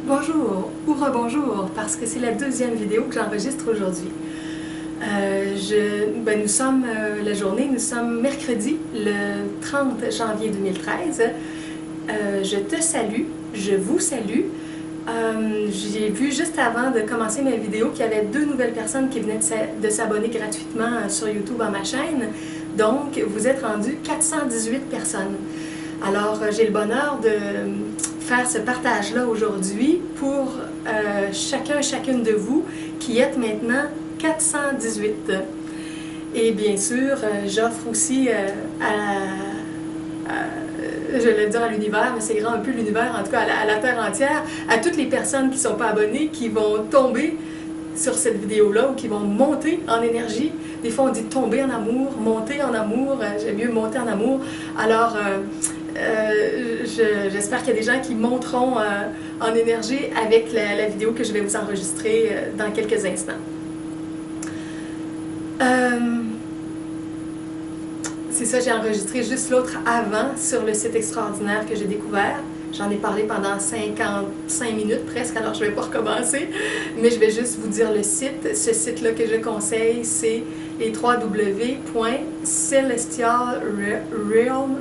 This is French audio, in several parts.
Bonjour ou rebonjour, parce que c'est la deuxième vidéo que j'enregistre aujourd'hui. Nous sommes nous sommes mercredi, le 30 janvier 2013. Je te salue, je vous salue. J'ai vu juste avant de commencer ma vidéo qu'il y avait 2 nouvelles personnes qui venaient de s'abonner gratuitement sur YouTube à ma chaîne. Donc, vous êtes rendu 418 personnes. Alors, j'ai le bonheur de faire ce partage-là aujourd'hui pour chacune de vous qui êtes maintenant 418. Et bien sûr, j'offre aussi je vais le dire à l'univers, mais c'est grand un peu l'univers, en tout cas à la Terre entière, à toutes les personnes qui ne sont pas abonnées, qui vont tomber sur cette vidéo-là ou qui vont monter en énergie. Des fois, on dit tomber en amour, monter en amour, j'aime mieux monter en amour. Alors, j'espère qu'il y a des gens qui monteront en énergie avec la vidéo que je vais vous enregistrer dans quelques instants. C'est ça, j'ai enregistré juste l'autre avant sur le site extraordinaire que j'ai découvert. J'en ai parlé pendant 55 minutes presque, alors je ne vais pas recommencer, mais je vais juste vous dire le site. Ce site-là que je conseille, c'est les www.celestialrealm,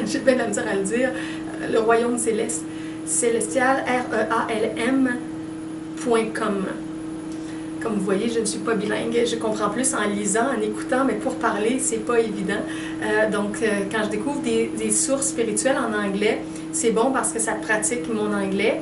j'ai bien la misère à le dire, le royaume céleste, celestial, REALM.com. Comme vous voyez, je ne suis pas bilingue, je comprends plus en lisant, en écoutant, mais pour parler, c'est pas évident. Donc, quand je découvre des sources spirituelles en anglais, c'est bon parce que ça pratique mon anglais.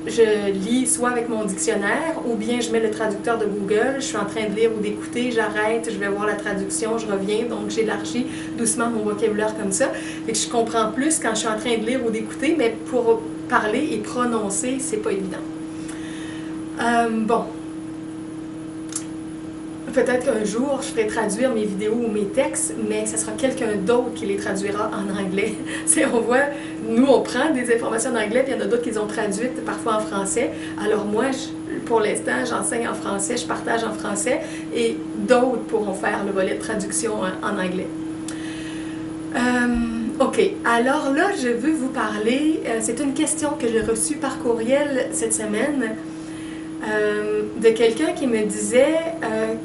Je lis soit avec mon dictionnaire, ou bien je mets le traducteur de Google, je suis en train de lire ou d'écouter, j'arrête, je vais voir la traduction, je reviens, donc j'élargis doucement mon vocabulaire comme ça. Fait que je comprends plus quand je suis en train de lire ou d'écouter, mais pour parler et prononcer, c'est pas évident. Bon, peut-être qu'un jour je ferai traduire mes vidéos ou mes textes, mais ce sera quelqu'un d'autre qui les traduira en anglais. On voit, nous on prend des informations en anglais, puis il y en a d'autres qui les ont traduites parfois en français. Alors moi, pour l'instant, j'enseigne en français, je partage en français, et d'autres pourront faire le volet de traduction en anglais. OK, alors là, je veux vous parler, c'est une question que j'ai reçue par courriel cette semaine, de quelqu'un qui me disait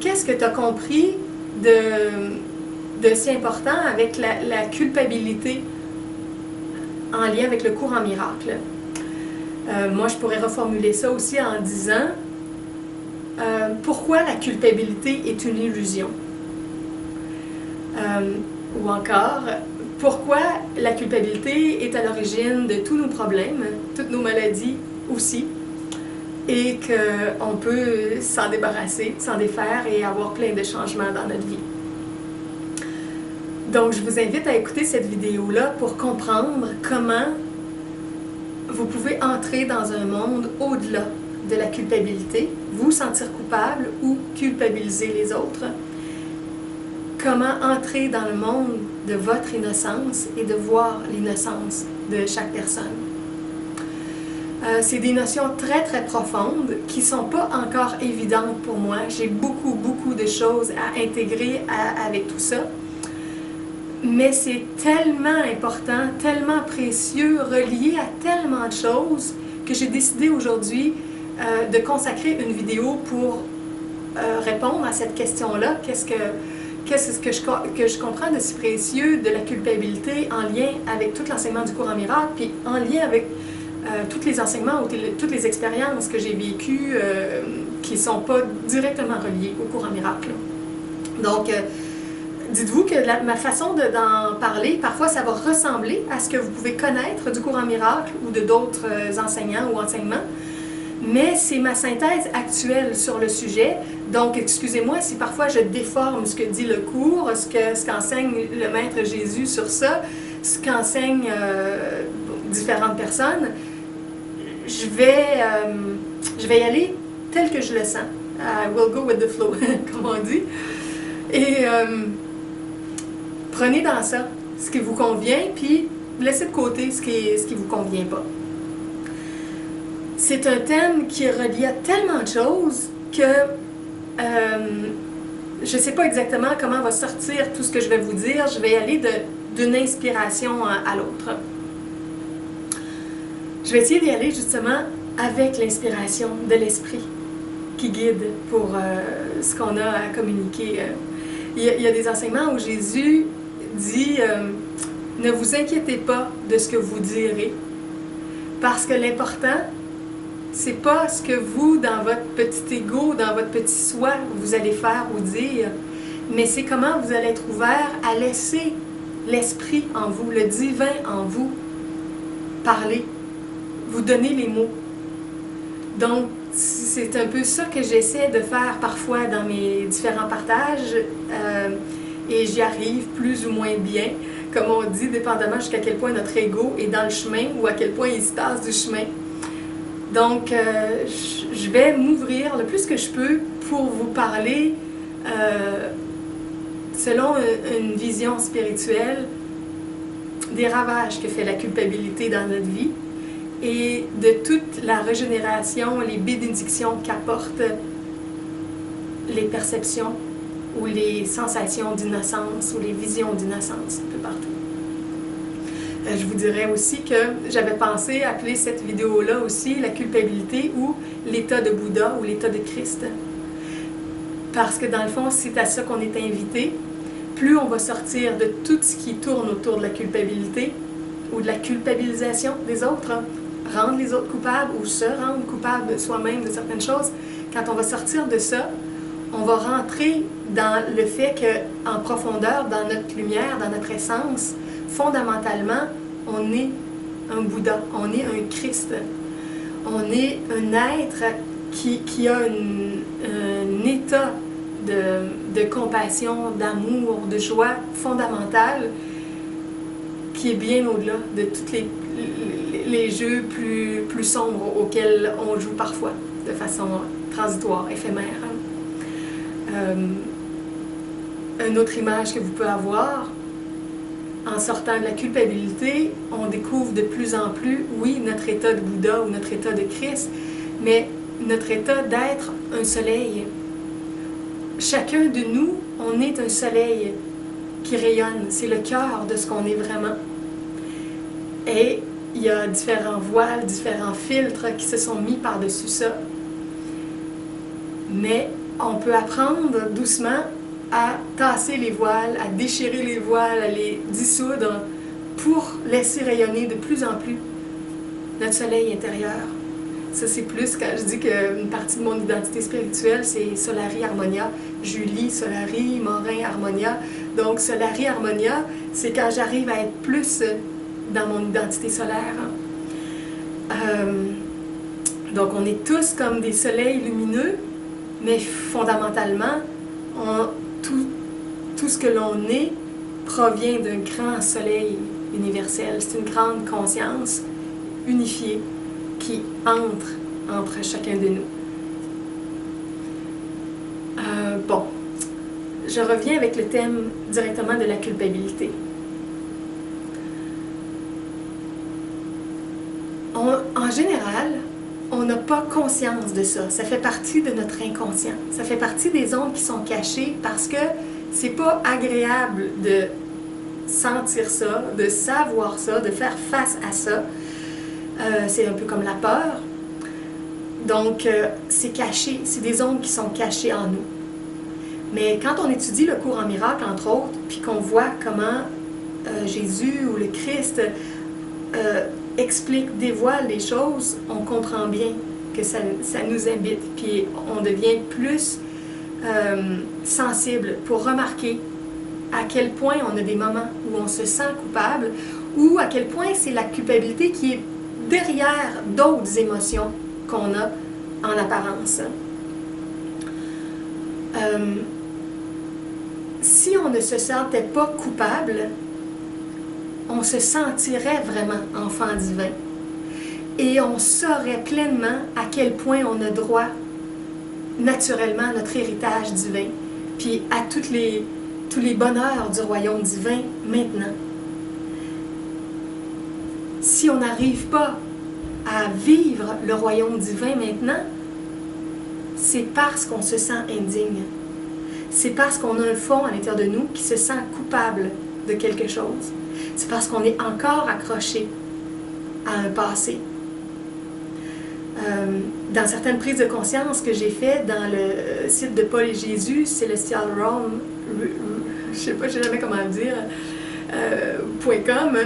qu'est-ce que tu as compris de si important avec la culpabilité en lien avec le cours en miracle. Moi, je pourrais reformuler ça aussi en disant pourquoi la culpabilité est une illusion? Ou encore, pourquoi la culpabilité est à l'origine de tous nos problèmes, toutes nos maladies aussi, et qu'on peut s'en débarrasser, s'en défaire et avoir plein de changements dans notre vie. Donc, je vous invite à écouter cette vidéo-là pour comprendre comment vous pouvez entrer dans un monde au-delà de la culpabilité, vous sentir coupable ou culpabiliser les autres. Comment entrer dans le monde de votre innocence et de voir l'innocence de chaque personne. C'est des notions très très profondes qui ne sont pas encore évidentes pour moi. J'ai beaucoup de choses à intégrer avec tout ça. Mais c'est tellement important, tellement précieux, relié à tellement de choses que j'ai décidé aujourd'hui de consacrer une vidéo pour répondre à cette question-là. Qu'est-ce que je comprends de si précieux de la culpabilité en lien avec tout l'enseignement du cours en miracle, puis en lien avec tous les enseignements ou toutes les expériences que j'ai vécues qui ne sont pas directement reliées au cours en miracle. Donc, dites-vous que ma façon d'en parler, parfois ça va ressembler à ce que vous pouvez connaître du cours en miracle ou de d'autres enseignants ou enseignements, mais c'est ma synthèse actuelle sur le sujet. Donc, excusez-moi si parfois je déforme ce que dit le cours, ce qu'enseigne le Maître Jésus sur ça, ce qu'enseignent différentes personnes. Je vais y aller tel que je le sens. I will go with the flow, comme on dit. Et prenez dans ça ce qui vous convient, puis laissez de côté ce qui vous convient pas. C'est un thème qui est relié à tellement de choses que je ne sais pas exactement comment va sortir tout ce que je vais vous dire. Je vais y aller d'une inspiration à l'autre. Je vais essayer d'y aller justement avec l'inspiration de l'Esprit qui guide pour ce qu'on a à communiquer. Il y a des enseignements où Jésus dit ne vous inquiétez pas de ce que vous direz, parce que l'important, c'est pas ce que vous, dans votre petit ego, dans votre petit soi, vous allez faire ou dire, mais c'est comment vous allez être ouvert à laisser l'Esprit en vous, le divin en vous, parler, vous donner les mots. Donc, c'est un peu ça que j'essaie de faire parfois dans mes différents partages, et j'y arrive plus ou moins bien. Comme on dit, dépendamment jusqu'à quel point notre ego est dans le chemin ou à quel point il se passe du chemin. Donc, je vais m'ouvrir le plus que je peux pour vous parler selon une vision spirituelle des ravages que fait la culpabilité dans notre vie et de toute la régénération, les bénédictions qu'apportent les perceptions ou les sensations d'innocence ou les visions d'innocence un peu partout. Je vous dirais aussi que j'avais pensé appeler cette vidéo-là aussi la culpabilité ou l'état de Bouddha ou l'état de Christ. Parce que dans le fond, c'est à ça qu'on est invité. Plus on va sortir de tout ce qui tourne autour de la culpabilité ou de la culpabilisation des autres, rendre les autres coupables ou se rendre coupable soi-même de certaines choses, quand on va sortir de ça, on va rentrer dans le fait qu'en profondeur, dans notre lumière, dans notre essence, fondamentalement, on est un Bouddha, on est un Christ. On est un être qui a un état de compassion, d'amour, de joie fondamentale qui est bien au-delà de tous les jeux plus sombres auxquels on joue parfois, de façon transitoire, éphémère. Une autre image que vous pouvez avoir, en sortant de la culpabilité, on découvre de plus en plus, oui, notre état de Bouddha ou notre état de Christ, mais notre état d'être un soleil. Chacun de nous, on est un soleil qui rayonne. C'est le cœur de ce qu'on est vraiment. Et il y a différents voiles, différents filtres qui se sont mis par-dessus ça. Mais on peut apprendre doucement à tasser les voiles, à déchirer les voiles, à les dissoudre pour laisser rayonner de plus en plus notre soleil intérieur. Ça, c'est plus quand je dis qu'une partie de mon identité spirituelle, c'est Solari Harmonia. Julie Solari, Morin Harmonia. Donc, Solari Harmonia, c'est quand j'arrive à être plus dans mon identité solaire. Donc, on est tous comme des soleils lumineux, mais fondamentalement, tout ce que l'on est provient d'un grand soleil universel. C'est une grande conscience unifiée qui entre chacun de nous. Bon, je reviens avec le thème directement de la culpabilité. En général, on n'a pas conscience de ça. Ça fait partie de notre inconscient. Ça fait partie des ondes qui sont cachées parce que c'est pas agréable de sentir ça, de savoir ça, de faire face à ça. C'est un peu comme la peur. Donc, c'est caché. C'est des ondes qui sont cachées en nous. Mais quand on étudie le cours en miracle, entre autres, puis qu'on voit comment Jésus ou le Christ explique, dévoile les choses, on comprend bien que ça nous habite. Puis on devient plus sensible pour remarquer à quel point on a des moments où on se sent coupable ou à quel point c'est la culpabilité qui est derrière d'autres émotions qu'on a en apparence. Si on ne se sentait pas coupable, on se sentirait vraiment enfant divin. Et on saurait pleinement à quel point on a droit naturellement à notre héritage divin, puis à tous les bonheurs du royaume divin maintenant. Si on n'arrive pas à vivre le royaume divin maintenant, c'est parce qu'on se sent indigne. C'est parce qu'on a un fond à l'intérieur de nous qui se sent coupable de quelque chose. C'est parce qu'on est encore accroché à un passé Dans certaines prises de conscience que j'ai faites dans le site de Paul et Jésus, Celestial Realm, je sais pas, je sais jamais comment le dire, .com,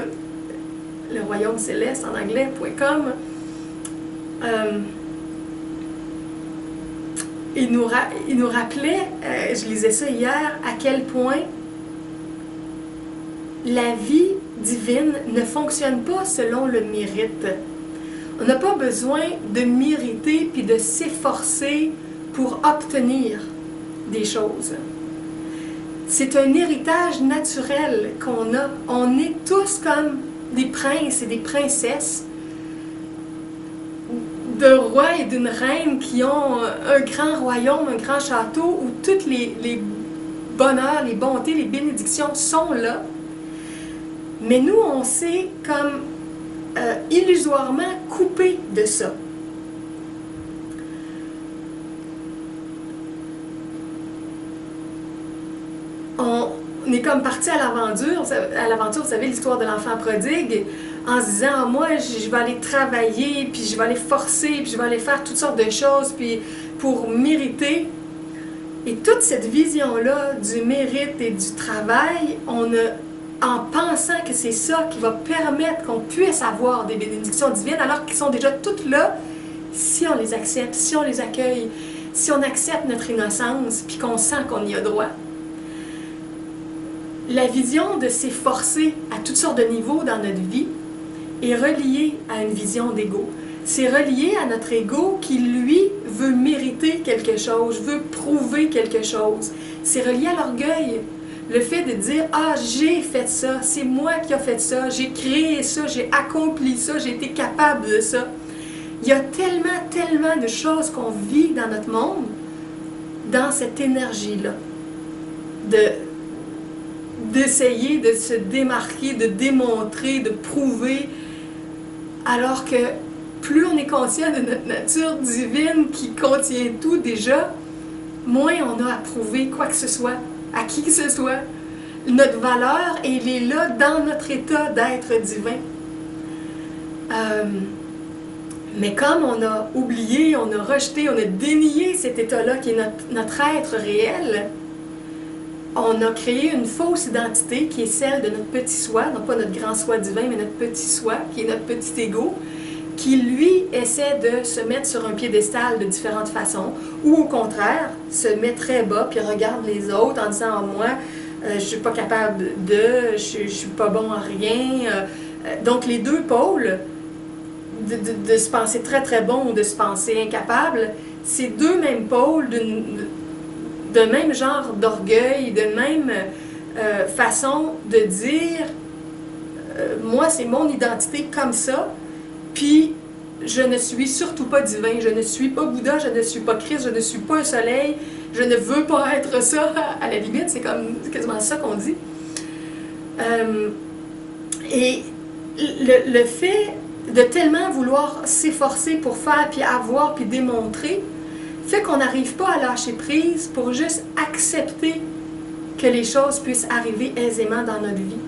le royaume céleste en anglais, .com, il nous rappelait, je lisais ça hier, à quel point la vie divine ne fonctionne pas selon le mérite. On n'a pas besoin de mériter puis de s'efforcer pour obtenir des choses. C'est un héritage naturel qu'on a. On est tous comme des princes et des princesses, d'un roi et d'une reine qui ont un grand royaume, un grand château où toutes les bonheurs, les bontés, les bénédictions sont là. Mais nous, on s'est comme illusoirement coupé de ça. On est comme parti à l'aventure, vous savez, l'histoire de l'enfant prodigue, en se disant, ah, moi, je vais aller travailler, puis je vais aller forcer, puis je vais aller faire toutes sortes de choses, puis pour mériter. Et toute cette vision-là du mérite et du travail, en pensant que c'est ça qui va permettre qu'on puisse avoir des bénédictions divines, alors qu'elles sont déjà toutes là, si on les accepte, si on les accueille, si on accepte notre innocence, puis qu'on sent qu'on y a droit. La vision de s'efforcer à toutes sortes de niveaux dans notre vie est reliée à une vision d'ego. C'est relié à notre ego qui, lui, veut mériter quelque chose, veut prouver quelque chose. C'est relié à l'orgueil. Le fait de dire « Ah, j'ai fait ça, c'est moi qui ai fait ça, j'ai créé ça, j'ai accompli ça, j'ai été capable de ça. » Il y a tellement, tellement de choses qu'on vit dans notre monde, dans cette énergie-là, d'essayer de se démarquer, de démontrer, de prouver, alors que plus on est conscient de notre nature divine qui contient tout déjà, moins on a à prouver quoi que ce soit, à qui que ce soit. Notre valeur, elle est là dans notre état d'être divin. Mais comme on a oublié, on a rejeté, on a dénié cet état-là qui est notre être réel, on a créé une fausse identité qui est celle de notre petit soi, non pas notre grand soi divin, mais notre petit soi, qui est notre petit ego, qui lui essaie de se mettre sur un piédestal de différentes façons, ou au contraire, se met très bas, puis regarde les autres en disant « moi, je suis pas capable de, je suis pas bon à rien ». Donc les deux pôles, de se penser très très bon ou de se penser incapable, c'est deux mêmes pôles d'un même genre d'orgueil, de même façon de dire moi c'est mon identité comme ça, puis je ne suis surtout pas divin, je ne suis pas Bouddha, je ne suis pas Christ, je ne suis pas un soleil, je ne veux pas être ça, à la limite, c'est quasiment ça qu'on dit. Et le fait de tellement vouloir s'efforcer pour faire, puis avoir, puis démontrer, fait qu'on n'arrive pas à lâcher prise pour juste accepter que les choses puissent arriver aisément dans notre vie.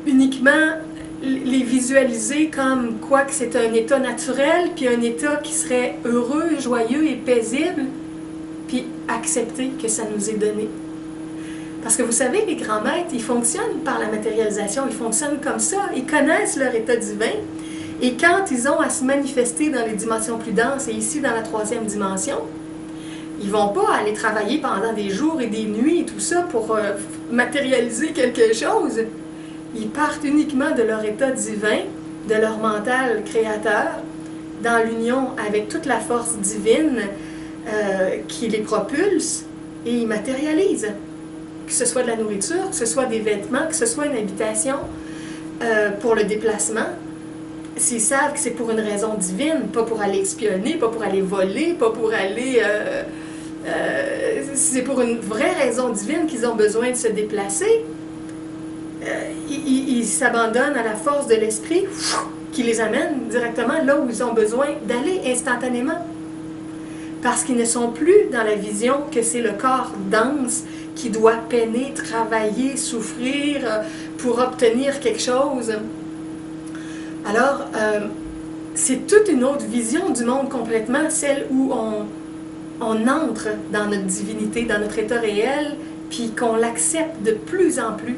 Uniquement les visualiser comme quoi que c'est un état naturel, puis un état qui serait heureux, joyeux et paisible, puis accepter que ça nous est donné. Parce que vous savez, les grands maîtres, ils fonctionnent par la matérialisation, ils fonctionnent comme ça, ils connaissent leur état divin, et quand ils ont à se manifester dans les dimensions plus denses, et ici dans la 3e dimension, ils ne vont pas aller travailler pendant des jours et des nuits et tout ça pour matérialiser quelque chose. Ils partent uniquement de leur état divin, de leur mental créateur, dans l'union avec toute la force divine qui les propulse, et ils matérialisent. Que ce soit de la nourriture, que ce soit des vêtements, que ce soit une habitation pour le déplacement. S'ils savent que c'est pour une raison divine, pas pour aller espionner, pas pour aller voler, pas pour aller... c'est pour une vraie raison divine qu'ils ont besoin de se déplacer, ils s'abandonnent à la force de l'esprit qui les amène directement là où ils ont besoin d'aller instantanément. Parce qu'ils ne sont plus dans la vision que c'est le corps dense qui doit peiner, travailler, souffrir pour obtenir quelque chose. Alors, c'est toute une autre vision du monde complètement, celle où on entre dans notre divinité, dans notre état réel, puis qu'on l'accepte de plus en plus.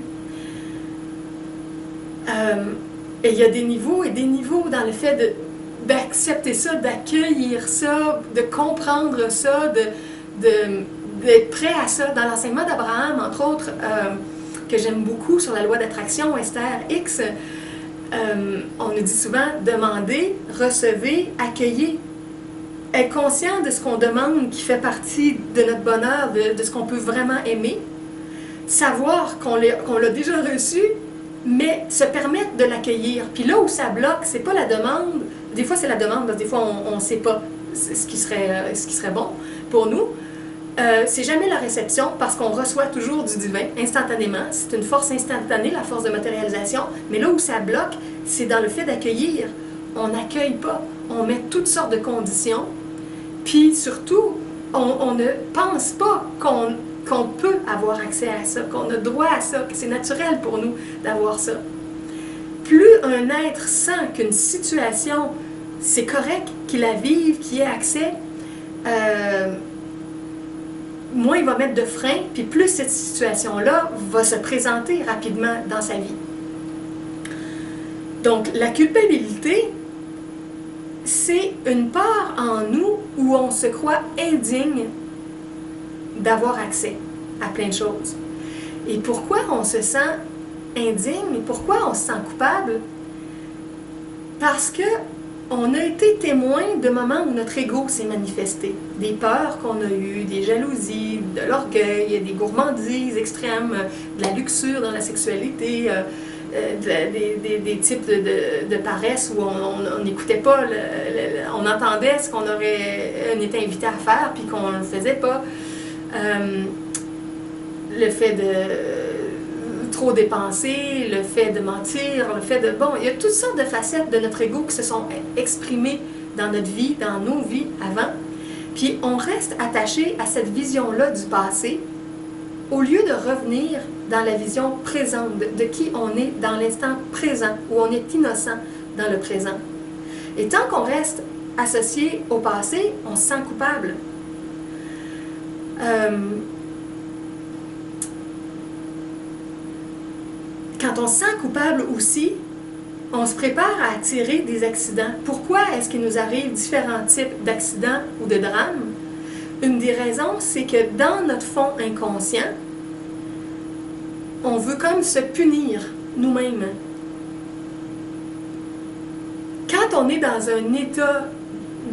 Et il y a des niveaux et des niveaux dans le fait d'accepter ça, d'accueillir ça, de comprendre ça, d'être prêt à ça. Dans l'enseignement d'Abraham, entre autres, que j'aime beaucoup sur la loi d'attraction, Esther X, on nous dit souvent demandez, recevez, accueillez. Être conscient de ce qu'on demande qui fait partie de notre bonheur, de ce qu'on peut vraiment aimer, savoir qu'on l'a déjà reçu, mais se permettre de l'accueillir. Puis là où ça bloque, c'est pas la demande. Des fois, c'est la demande, parce que des fois, on ne sait pas ce qui serait bon pour nous. C'est jamais la réception, parce qu'on reçoit toujours du divin, instantanément. C'est une force instantanée, la force de matérialisation. Mais là où ça bloque, c'est dans le fait d'accueillir. On n'accueille pas. On met toutes sortes de conditions. Puis surtout, on ne pense pas qu'on peut avoir accès à ça, qu'on a droit à ça, que c'est naturel pour nous d'avoir ça. Plus un être sent qu'une situation, c'est correct qu'il la vive, qu'il y ait accès, moins il va mettre de frein, puis plus cette situation-là va se présenter rapidement dans sa vie. Donc, la culpabilité, c'est une part en nous où on se croit indigne d'avoir accès à plein de choses. Et pourquoi on se sent indigne? Pourquoi on se sent coupable? Parce que on a été témoin de moments où notre ego s'est manifesté. Des peurs qu'on a eues, des jalousies, de l'orgueil, des gourmandises extrêmes, de la luxure dans la sexualité, des types de paresse où on n'écoutait pas, on entendait ce qu'on était invité à faire puis qu'on ne le faisait pas. Le fait de trop dépenser, le fait de mentir, le fait de... Bon, il y a toutes sortes de facettes de notre ego qui se sont exprimées dans notre vie, dans nos vies avant. Puis on reste attaché à cette vision-là du passé au lieu de revenir dans la vision présente de qui on est dans l'instant présent, où on est innocent dans le présent. Et tant qu'on reste associé au passé, on se sent coupable. Quand on se sent coupable aussi, on se prépare à attirer des accidents. Pourquoi est-ce qu'il nous arrive différents types d'accidents ou de drames? Une des raisons, c'est que dans notre fond inconscient, on veut comme se punir nous-mêmes. Quand on est dans un état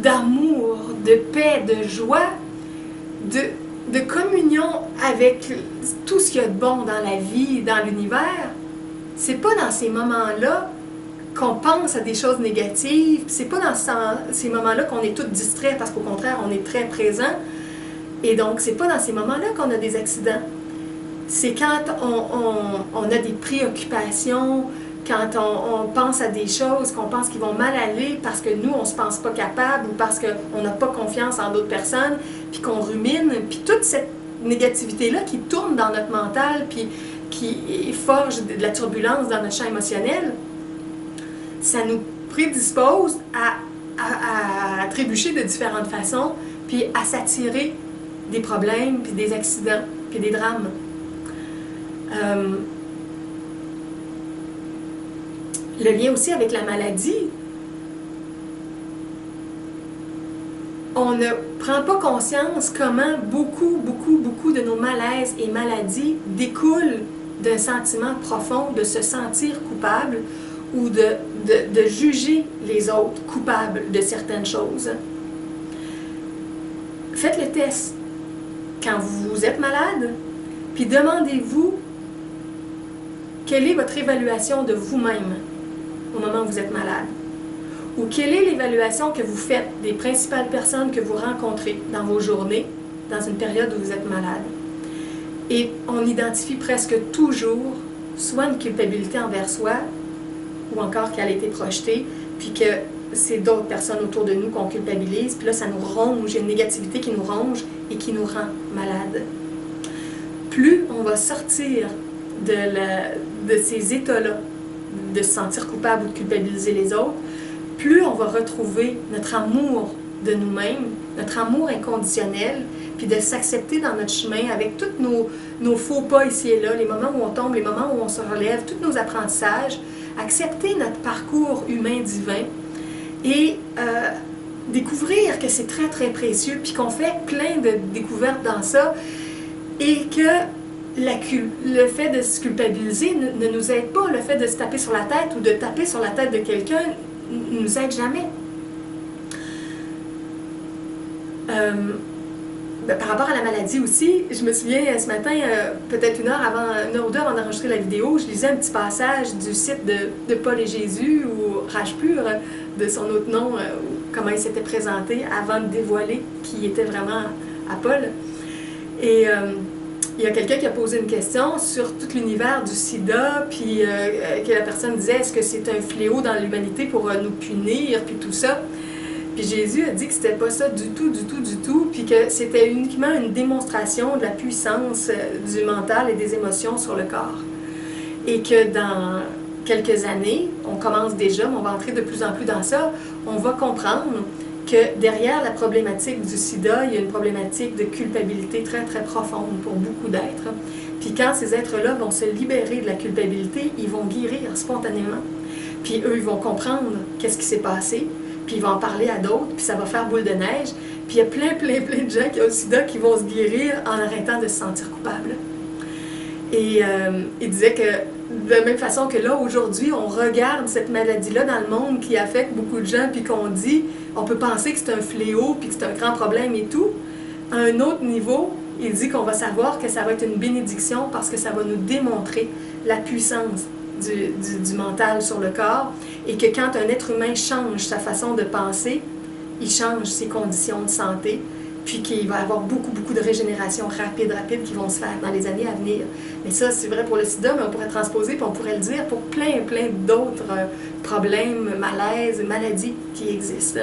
d'amour, de paix, de joie, de communion avec tout ce qu'il y a de bon dans la vie, dans l'univers, c'est pas dans ces moments-là qu'on pense à des choses négatives, c'est pas dans ces moments-là qu'on est tous distraits, parce qu'au contraire, on est très présent. Et donc, c'est pas dans ces moments-là qu'on a des accidents. C'est quand on a des préoccupations, quand on pense à des choses qu'on pense qui vont mal aller parce que nous, on se pense pas capable ou parce qu'on n'a pas confiance en d'autres personnes, puis qu'on rumine, puis toute cette négativité-là qui tourne dans notre mental, puis qui forge de la turbulence dans notre champ émotionnel, ça nous prédispose à trébucher de différentes façons, puis à s'attirer des problèmes, puis des accidents, puis des drames. Le lien aussi avec la maladie. On ne prend pas conscience comment beaucoup de nos malaises et maladies découlent d'un sentiment profond de se sentir coupable ou de juger les autres coupables de certaines choses. Faites le test quand vous êtes malade, puis demandez-vous quelle est votre évaluation de vous-même au moment où vous êtes malade. Ou quelle est l'évaluation que vous faites des principales personnes que vous rencontrez dans vos journées, dans une période où vous êtes malade. Et on identifie presque toujours soit une culpabilité envers soi, ou encore qu'elle a été projetée, puis que c'est d'autres personnes autour de nous qu'on culpabilise, puis là ça nous ronge, il y a une négativité qui nous ronge et qui nous rend malade. Plus on va sortir de ces états-là, de se sentir coupable ou de culpabiliser les autres, plus on va retrouver notre amour de nous-mêmes, notre amour inconditionnel, puis de s'accepter dans notre chemin avec tous nos faux pas ici et là, les moments où on tombe, les moments où on se relève, tous nos apprentissages, accepter notre parcours humain divin et découvrir que c'est très très précieux, puis qu'on fait plein de découvertes dans ça, et que le fait de se culpabiliser ne nous aide pas, le fait de se taper sur la tête ou de taper sur la tête de quelqu'un ne nous aide jamais. Par rapport à la maladie aussi, je me souviens ce matin, peut-être une heure ou deux avant d'enregistrer la vidéo, je lisais un petit passage du site de Paul et Jésus, ou Rage Pur, de son autre nom, comment il s'était présenté avant de dévoiler qui était vraiment à Paul. Et il y a quelqu'un qui a posé une question sur tout l'univers du sida, puis que la personne disait, est-ce que c'est un fléau dans l'humanité pour nous punir, puis tout ça. Puis Jésus a dit que c'était pas ça du tout, puis que c'était uniquement une démonstration de la puissance du mental et des émotions sur le corps. Et que dans quelques années, on commence déjà, mais on va entrer de plus en plus dans ça, on va comprendre que derrière la problématique du sida, il y a une problématique de culpabilité très très profonde pour beaucoup d'êtres. Puis quand ces êtres-là vont se libérer de la culpabilité, ils vont guérir spontanément. Puis eux, ils vont comprendre qu'est-ce qui s'est passé, puis ils vont en parler à d'autres, puis ça va faire boule de neige. Puis il y a plein de gens qui ont le sida qui vont se guérir en arrêtant de se sentir coupables. Et il disait que de la même façon que là, aujourd'hui, on regarde cette maladie-là dans le monde qui affecte beaucoup de gens, puis qu'on dit, on peut penser que c'est un fléau, puis que c'est un grand problème et tout. À un autre niveau, il dit qu'on va savoir que ça va être une bénédiction parce que ça va nous démontrer la puissance du mental sur le corps, et que quand un être humain change sa façon de penser, il change ses conditions de santé, puis qu'il va y avoir beaucoup de régénération rapide qui vont se faire dans les années à venir. Mais ça, c'est vrai pour le sida, mais on pourrait transposer, puis on pourrait le dire pour plein d'autres problèmes, malaises, maladies qui existent.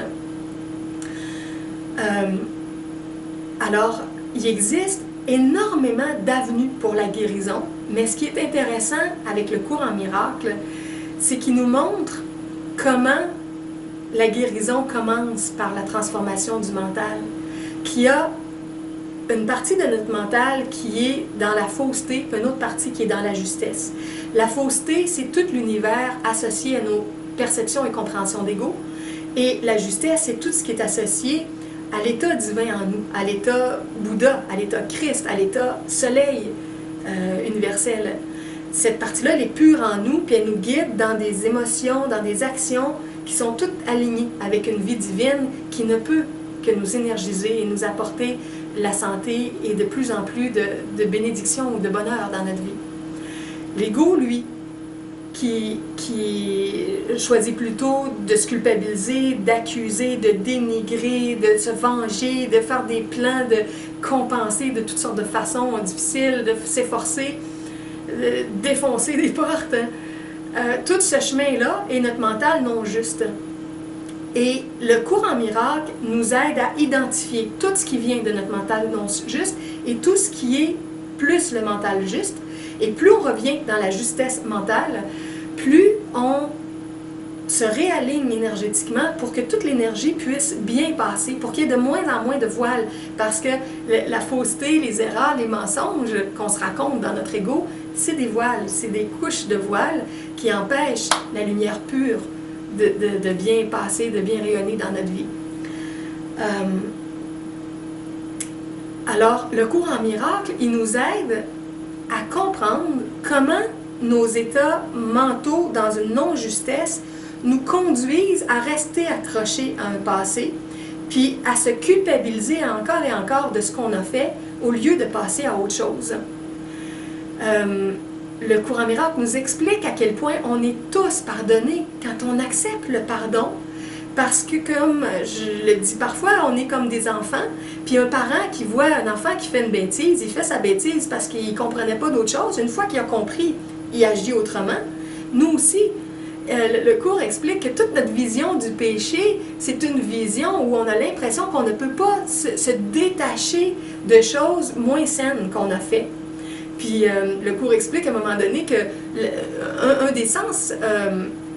Alors, il existe énormément d'avenues pour la guérison, mais ce qui est intéressant avec le cours en miracle, c'est qu'il nous montre comment la guérison commence par la transformation du mental, qu'il y a une partie de notre mental qui est dans la fausseté, puis une autre partie qui est dans la justesse. La fausseté, c'est tout l'univers associé à nos perceptions et compréhensions d'ego, et la justesse, c'est tout ce qui est associé à l'état divin en nous, à l'état Bouddha, à l'état Christ, à l'état soleil universel. Cette partie-là, elle est pure en nous, puis elle nous guide dans des émotions, dans des actions qui sont toutes alignées avec une vie divine qui ne peut que nous énergiser et nous apporter la santé et de plus en plus de bénédictions ou de bonheur dans notre vie. L'ego, lui, qui choisit plutôt de se culpabiliser, d'accuser, de dénigrer, de se venger, de faire des plans, de compenser de toutes sortes de façons difficiles, de s'efforcer, de défoncer des portes. Tout ce chemin-là est notre mental non juste. Et le cours en miracle nous aide à identifier tout ce qui vient de notre mental non juste et tout ce qui est plus le mental juste. Et plus on revient dans la justesse mentale, plus on se réaligne énergétiquement pour que toute l'énergie puisse bien passer, pour qu'il y ait de moins en moins de voiles. Parce que la fausseté, les erreurs, les mensonges qu'on se raconte dans notre ego, c'est des voiles, c'est des couches de voiles qui empêchent la lumière pure de bien passer, de bien rayonner dans notre vie. Alors, le cours en miracle, il nous aide à comprendre comment nos états mentaux dans une non-justesse nous conduisent à rester accrochés à un passé, puis à se culpabiliser encore et encore de ce qu'on a fait au lieu de passer à autre chose. Le cours en miracle nous explique à quel point on est tous pardonnés quand on accepte le pardon, parce que, comme je le dis parfois, on est comme des enfants, puis un parent qui voit un enfant qui fait une bêtise, il fait sa bêtise parce qu'il ne comprenait pas d'autre chose. Une fois qu'il a compris, il agit autrement. Nous aussi, le cours explique que toute notre vision du péché, c'est une vision où on a l'impression qu'on ne peut pas se détacher de choses moins saines qu'on a fait. Puis le cours explique à un moment donné que un des sens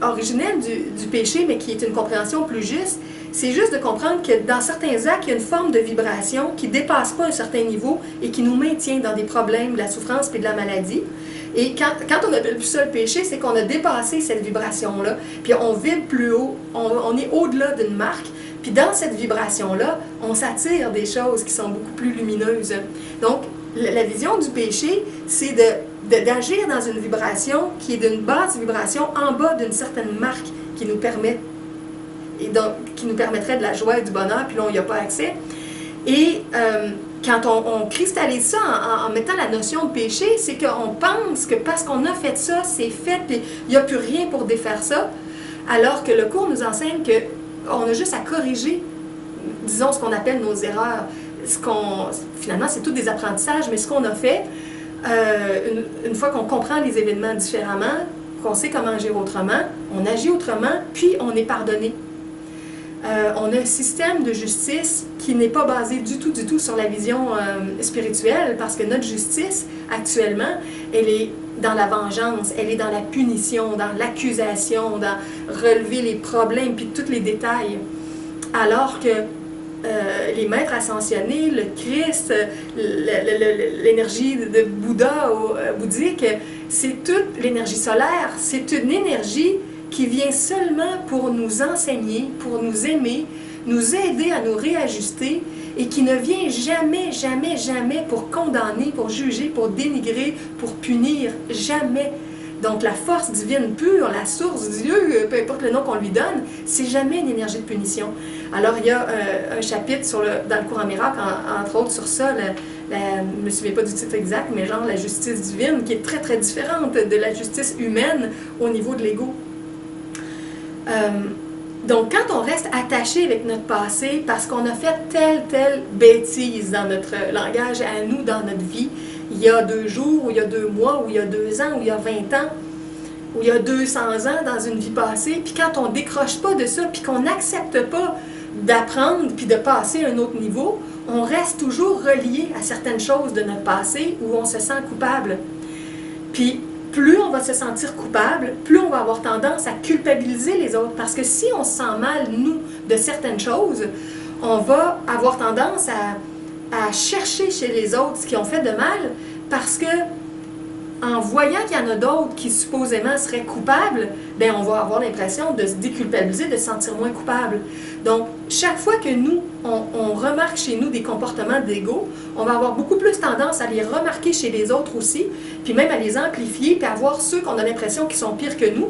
originels du péché, mais qui est une compréhension plus juste, c'est juste de comprendre que dans certains actes, il y a une forme de vibration qui ne dépasse pas un certain niveau et qui nous maintient dans des problèmes, de la souffrance et de la maladie. Et quand on appelle plus ça le péché, c'est qu'on a dépassé cette vibration-là, puis on vibre plus haut, on est au-delà d'une marque, puis dans cette vibration-là, on s'attire des choses qui sont beaucoup plus lumineuses. Donc, la vision du péché, c'est d'agir dans une vibration qui est d'une basse vibration en bas d'une certaine marque qui nous permet, et donc qui nous permettrait de la joie et du bonheur, puis là, on n'y a pas accès. Et quand on cristallise ça en mettant la notion de péché, c'est qu'on pense que parce qu'on a fait ça, c'est fait, puis il n'y a plus rien pour défaire ça, alors que le cours nous enseigne qu'on a juste à corriger, disons, ce qu'on appelle nos erreurs. Finalement, c'est tout des apprentissages, mais ce qu'on a fait, une fois qu'on comprend les événements différemment, qu'on sait comment agir autrement, on agit autrement, puis on est pardonné. On a un système de justice qui n'est pas basé du tout sur la vision spirituelle, parce que notre justice, actuellement, elle est dans la vengeance, elle est dans la punition, dans l'accusation, dans relever les problèmes, puis tous les détails. Alors que les maîtres ascensionnés, le Christ, l'énergie de Bouddha bouddhique, c'est toute l'énergie solaire, c'est une énergie qui vient seulement pour nous enseigner, pour nous aimer, nous aider à nous réajuster et qui ne vient jamais, jamais, jamais pour condamner, pour juger, pour dénigrer, pour punir, jamais. Donc la force divine pure, la source Dieu, peu importe le nom qu'on lui donne, c'est jamais une énergie de punition. Alors il y a un chapitre dans le cours en miracle, entre autres sur ça, je ne me souviens pas du titre exact, mais genre la justice divine, qui est très très différente de la justice humaine au niveau de l'ego. Donc, quand on reste attaché avec notre passé parce qu'on a fait telle bêtise dans notre langage à nous, dans notre vie, il y a 2 jours, ou il y a 2 mois, ou il y a 2 ans, ou il y a 20 ans, ou il y a 200 ans dans une vie passée, puis quand on ne décroche pas de ça, puis qu'on n'accepte pas d'apprendre, puis de passer à un autre niveau, on reste toujours relié à certaines choses de notre passé où on se sent coupable. Puis, plus on va se sentir coupable, plus on va avoir tendance à culpabiliser les autres. Parce que si on se sent mal, nous, de certaines choses, on va avoir tendance à chercher chez les autres ce qu'ils ont fait de mal, parce que en voyant qu'il y en a d'autres qui supposément seraient coupables, bien, on va avoir l'impression de se déculpabiliser, de se sentir moins coupable. Donc, chaque fois que nous, on remarque chez nous des comportements d'ego, on va avoir beaucoup plus tendance à les remarquer chez les autres aussi, puis même à les amplifier, puis à voir ceux qu'on a l'impression qu'ils sont pires que nous.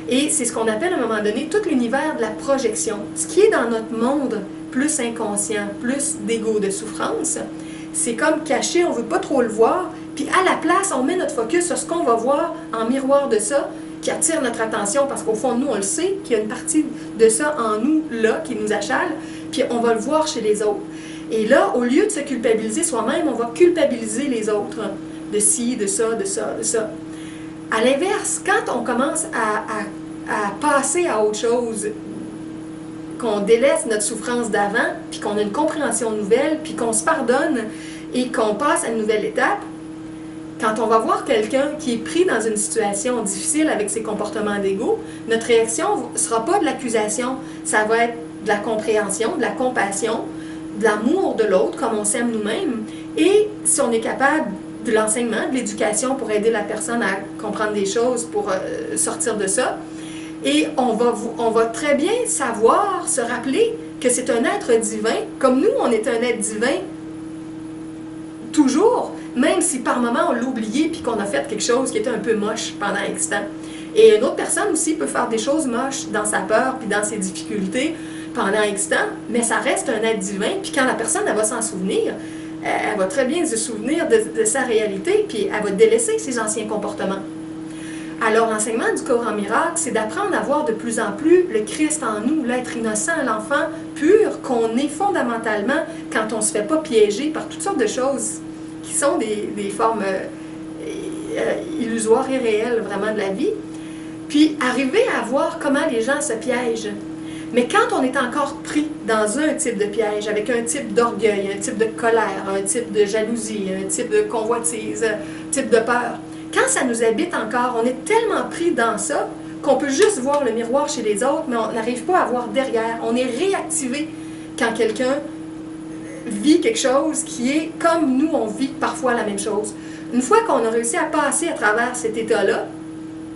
Et c'est ce qu'on appelle à un moment donné tout l'univers de la projection. Ce qui est dans notre monde plus inconscient, plus d'ego, de souffrance, c'est comme caché, on ne veut pas trop le voir, puis à la place, on met notre focus sur ce qu'on va voir en miroir de ça, qui attire notre attention, parce qu'au fond, nous, on le sait, qu'il y a une partie de ça en nous, là, qui nous achale, puis on va le voir chez les autres. Et là, au lieu de se culpabiliser soi-même, on va culpabiliser les autres, de ci, de ça, de ça, de ça. À l'inverse, quand on commence à passer à autre chose, qu'on délaisse notre souffrance d'avant, puis qu'on a une compréhension nouvelle, puis qu'on se pardonne et qu'on passe à une nouvelle étape, quand on va voir quelqu'un qui est pris dans une situation difficile avec ses comportements d'ego, notre réaction ne sera pas de l'accusation, ça va être de la compréhension, de la compassion, de l'amour de l'autre, comme on s'aime nous-mêmes, et si on est capable de l'enseignement, de l'éducation pour aider la personne à comprendre des choses, pour sortir de ça, et on va très bien savoir, se rappeler que c'est un être divin, comme nous, on est un être divin toujours, même si par moment on l'a oublié puis qu'on a fait quelque chose qui était un peu moche pendant X temps. Et une autre personne aussi peut faire des choses moches dans sa peur puis dans ses difficultés pendant X temps, mais ça reste un être divin, puis quand la personne elle va s'en souvenir, elle va très bien se souvenir de sa réalité, puis elle va délaisser ses anciens comportements. Alors l'enseignement du cours en miracle, c'est d'apprendre à voir de plus en plus le Christ en nous, l'être innocent, l'enfant pur qu'on est fondamentalement quand on ne se fait pas piéger par toutes sortes de choses qui sont des formes illusoires et réelles vraiment de la vie. Puis arriver à voir comment les gens se piègent. Mais quand on est encore pris dans un type de piège, avec un type d'orgueil, un type de colère, un type de jalousie, un type de convoitise, type de peur. Quand ça nous habite encore, on est tellement pris dans ça qu'on peut juste voir le miroir chez les autres, mais on n'arrive pas à voir derrière. On est réactivé quand quelqu'un vit quelque chose qui est comme nous, on vit parfois la même chose. Une fois qu'on a réussi à passer à travers cet état-là,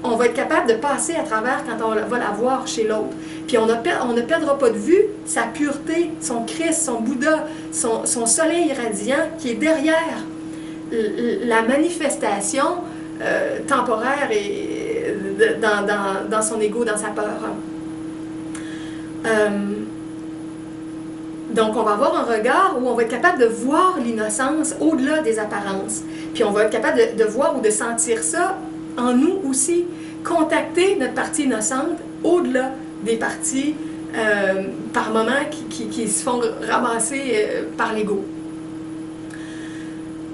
on va être capable de passer à travers quand on va la voir chez l'autre. Puis on ne perdra pas de vue sa pureté, son Christ, son Bouddha, son soleil radiant qui est derrière la manifestation temporaire et dans son ego, dans sa peur. Donc, on va avoir un regard où on va être capable de voir l'innocence au-delà des apparences. Puis on va être capable de voir ou de sentir ça en nous aussi. Contacter notre partie innocente au-delà des parties, par moments, qui se font ramasser par l'ego.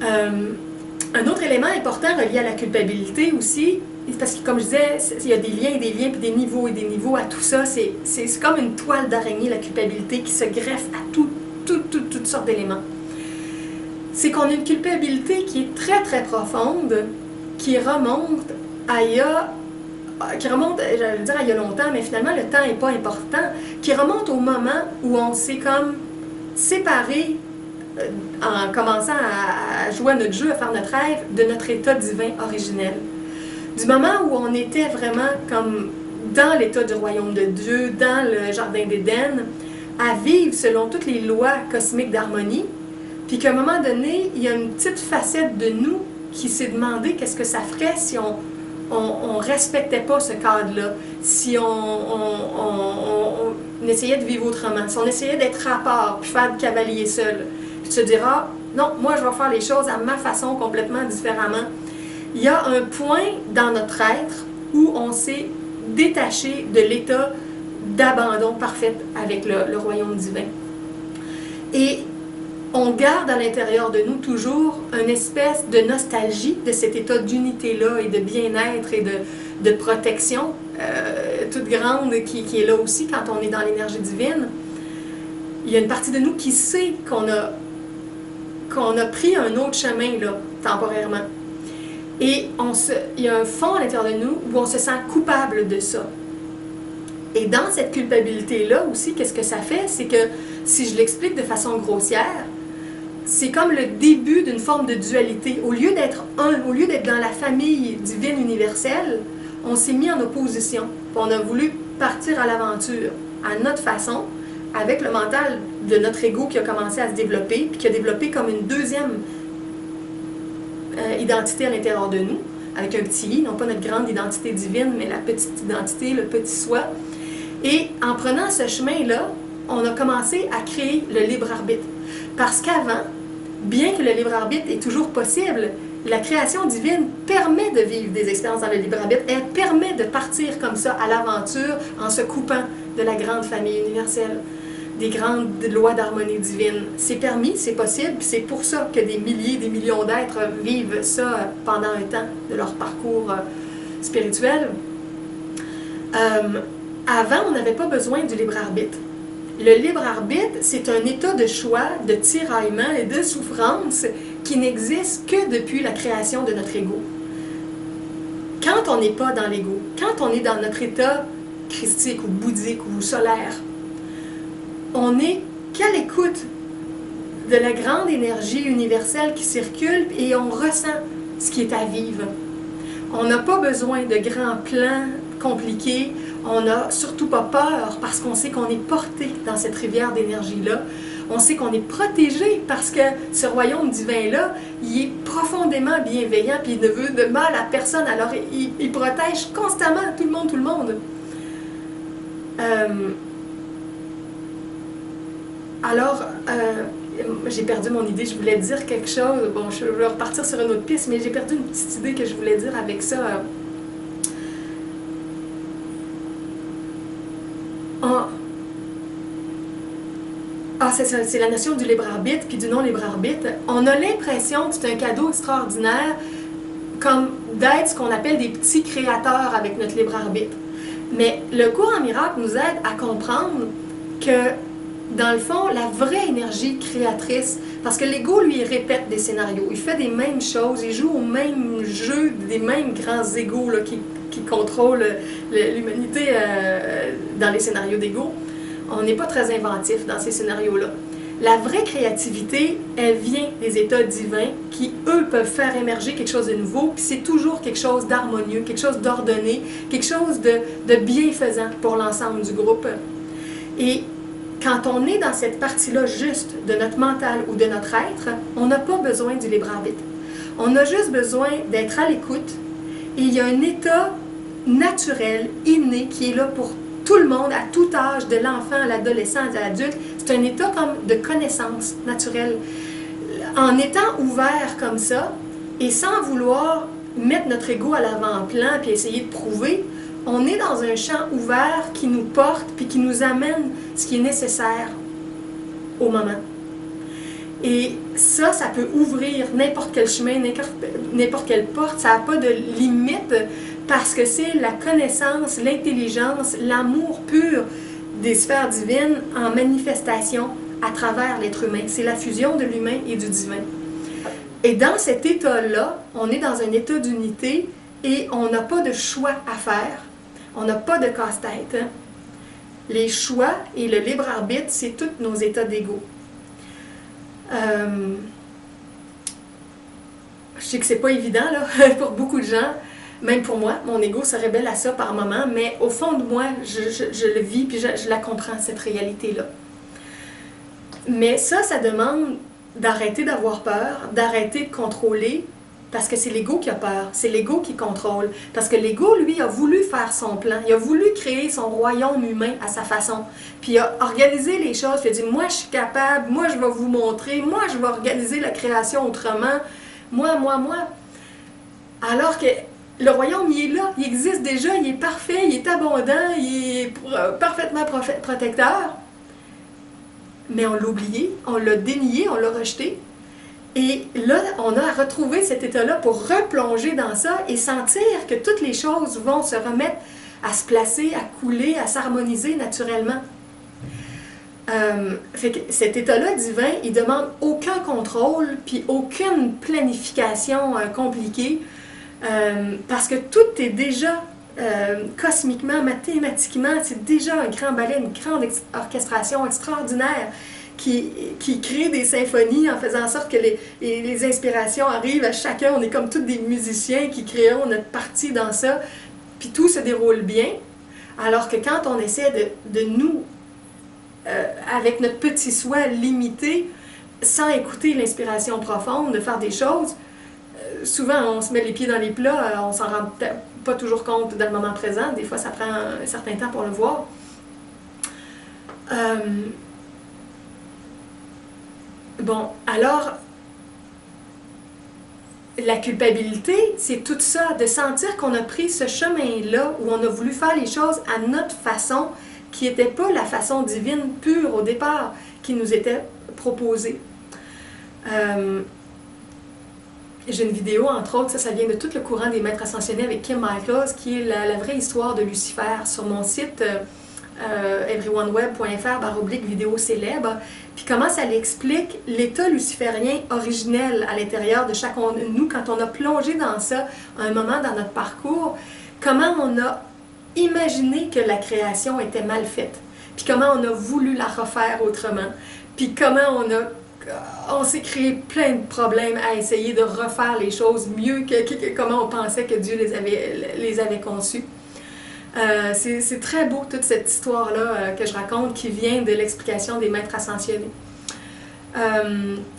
Un autre élément important relié à la culpabilité aussi, parce que comme je disais, il y a des liens, puis des niveaux et des niveaux à tout ça. C'est comme une toile d'araignée, la culpabilité, qui se greffe à toutes sortes d'éléments. C'est qu'on a une culpabilité qui est très très profonde, qui remonte j'allais dire il y a longtemps, mais finalement le temps n'est pas important, qui remonte au moment où on s'est comme séparé en commençant à jouer à notre jeu, à faire notre rêve, de notre état divin originel. Du moment où on était vraiment comme dans l'état du royaume de Dieu, dans le jardin d'Éden, à vivre selon toutes les lois cosmiques d'harmonie, puis qu'à un moment donné, il y a une petite facette de nous qui s'est demandé qu'est-ce que ça ferait si on respectait pas ce cadre-là, si on essayait de vivre autrement, si on essayait d'être à part, puis faire de cavalier seul. Puis tu te diras, non, moi je vais faire les choses à ma façon, complètement différemment. Il y a un point dans notre être où on s'est détaché de l'état d'abandon parfait avec le royaume divin. Et on garde à l'intérieur de nous toujours une espèce de nostalgie de cet état d'unité-là et de bien-être et de protection toute grande qui est là aussi quand on est dans l'énergie divine. Il y a une partie de nous qui sait qu'on a pris un autre chemin là, temporairement. Et il y a un fond à l'intérieur de nous où on se sent coupable de ça. Et dans cette culpabilité-là aussi, qu'est-ce que ça fait? C'est que, si je l'explique de façon grossière, c'est comme le début d'une forme de dualité. Au lieu d'être au lieu d'être dans la famille divine universelle, on s'est mis en opposition. On a voulu partir à l'aventure à notre façon, avec le mental de notre ego qui a commencé à se développer, puis qui a développé comme une deuxième identité à l'intérieur de nous, avec un petit i, non pas notre grande identité divine, mais la petite identité, le petit soi. Et en prenant ce chemin-là, on a commencé à créer le libre arbitre. Parce qu'avant, bien que le libre arbitre est toujours possible, la création divine permet de vivre des expériences dans le libre arbitre. Elle permet de partir comme ça à l'aventure en se coupant de la grande famille universelle, des grandes lois d'harmonie divine. C'est permis, c'est possible, puis c'est pour ça que des milliers, des millions d'êtres vivent ça pendant un temps de leur parcours spirituel. Avant, on n'avait pas besoin du libre arbitre. Le libre arbitre, c'est un état de choix, de tiraillement et de souffrance qui n'existe que depuis la création de notre ego. Quand on n'est pas dans l'ego, quand on est dans notre état christique ou bouddhique ou solaire, on n'est qu'à l'écoute de la grande énergie universelle qui circule et on ressent ce qui est à vivre. On n'a pas besoin de grands plans compliqués, on n'a surtout pas peur parce qu'on sait qu'on est porté dans cette rivière d'énergie-là. On sait qu'on est protégé parce que ce royaume divin-là, il est profondément bienveillant puis il ne veut de mal à personne. Alors il protège constamment tout le monde. J'ai perdu mon idée, je voulais dire quelque chose. Bon, je vais repartir sur une autre piste, mais j'ai perdu une petite idée que je voulais dire avec ça. C'est la notion du libre-arbitre puis du non-libre-arbitre. On a l'impression que c'est un cadeau extraordinaire comme d'être ce qu'on appelle des petits créateurs avec notre libre-arbitre. Mais le cours en miracle nous aide à comprendre que, dans le fond, la vraie énergie créatrice, Parce que l'ego, lui, il répète des scénarios. Il fait des mêmes choses, il joue au même jeu des mêmes grands égos là, qui contrôlent l'humanité dans les scénarios d'ego. On n'est pas très inventif dans ces scénarios-là. La vraie créativité, elle vient des états divins qui, eux, peuvent faire émerger quelque chose de nouveau, puis c'est toujours quelque chose d'harmonieux, quelque chose d'ordonné, quelque chose de bienfaisant pour l'ensemble du groupe. Et quand on est dans cette partie-là juste de notre mental ou de notre être, on n'a pas besoin du libre arbitre. On a juste besoin d'être à l'écoute, et il y a un état naturel, inné, qui est là pour tout le monde, à tout âge, de l'enfant à l'adolescent, à l'adulte. C'est un état comme de connaissance naturelle. En étant ouvert comme ça, et sans vouloir mettre notre ego à l'avant-plan puis essayer de prouver, on est dans un champ ouvert qui nous porte puis qui nous amène ce qui est nécessaire au moment. Et ça peut ouvrir n'importe quel chemin, n'importe quelle porte, ça n'a pas de limite parce que c'est la connaissance, l'intelligence, l'amour pur des sphères divines en manifestation à travers l'être humain. C'est la fusion de l'humain et du divin. Et dans cet état-là, on est dans un état d'unité et on n'a pas de choix à faire. On n'a pas de casse-tête. Les choix et le libre arbitre, c'est tous nos états d'ego. Je sais que c'est pas évident là, pour beaucoup de gens, même pour moi, mon ego se rébelle à ça par moments, mais au fond de moi, je le vis puis je la comprends, cette réalité-là. Mais ça demande d'arrêter d'avoir peur, d'arrêter de contrôler, parce que c'est l'ego qui a peur, c'est l'ego qui contrôle. Parce que l'ego, lui, a voulu faire son plan, il a voulu créer son royaume humain à sa façon. Puis il a organisé les choses, il a dit « moi je suis capable, moi je vais vous montrer, moi je vais organiser la création autrement, moi. » Alors que le royaume, il est là, il existe déjà, il est parfait, il est abondant, il est parfaitement protecteur. Mais on l'a oublié, on l'a dénié, on l'a rejeté. Et là, on a à retrouver cet état-là pour replonger dans ça et sentir que toutes les choses vont se remettre à se placer, à couler, à s'harmoniser naturellement. Fait que cet état-là divin, il demande aucun contrôle puis aucune planification compliquée parce que tout est déjà cosmiquement, mathématiquement, c'est déjà un grand ballet, une grande orchestration extraordinaire qui crée des symphonies en faisant en sorte que les inspirations arrivent à chacun. On est comme tous des musiciens qui créons notre partie dans ça, puis tout se déroule bien. Alors que quand on essaie de nous, avec notre petit soi limité, sans écouter l'inspiration profonde, de faire des choses, souvent on se met les pieds dans les plats, on s'en rend pas toujours compte dans le moment présent, des fois ça prend un certain temps pour le voir. Bon, alors, la culpabilité, c'est tout ça, de sentir qu'on a pris ce chemin-là où on a voulu faire les choses à notre façon, qui n'était pas la façon divine pure au départ, qui nous était proposée. J'ai une vidéo, entre autres, ça vient de tout le courant des maîtres ascensionnés avec Kim Michaels, qui est la vraie histoire de Lucifer, sur mon site everyoneWeb.fr/vidéo célèbre. Puis comment ça l'explique l'état luciférien originel à l'intérieur de chacun de nous, quand on a plongé dans ça à un moment dans notre parcours, comment on a imaginé que la création était mal faite, puis comment on a voulu la refaire autrement, puis comment on s'est créé plein de problèmes à essayer de refaire les choses mieux que comment on pensait que Dieu les avait conçues. C'est très beau, toute cette histoire-là que je raconte, qui vient de l'explication des maîtres ascensionnés.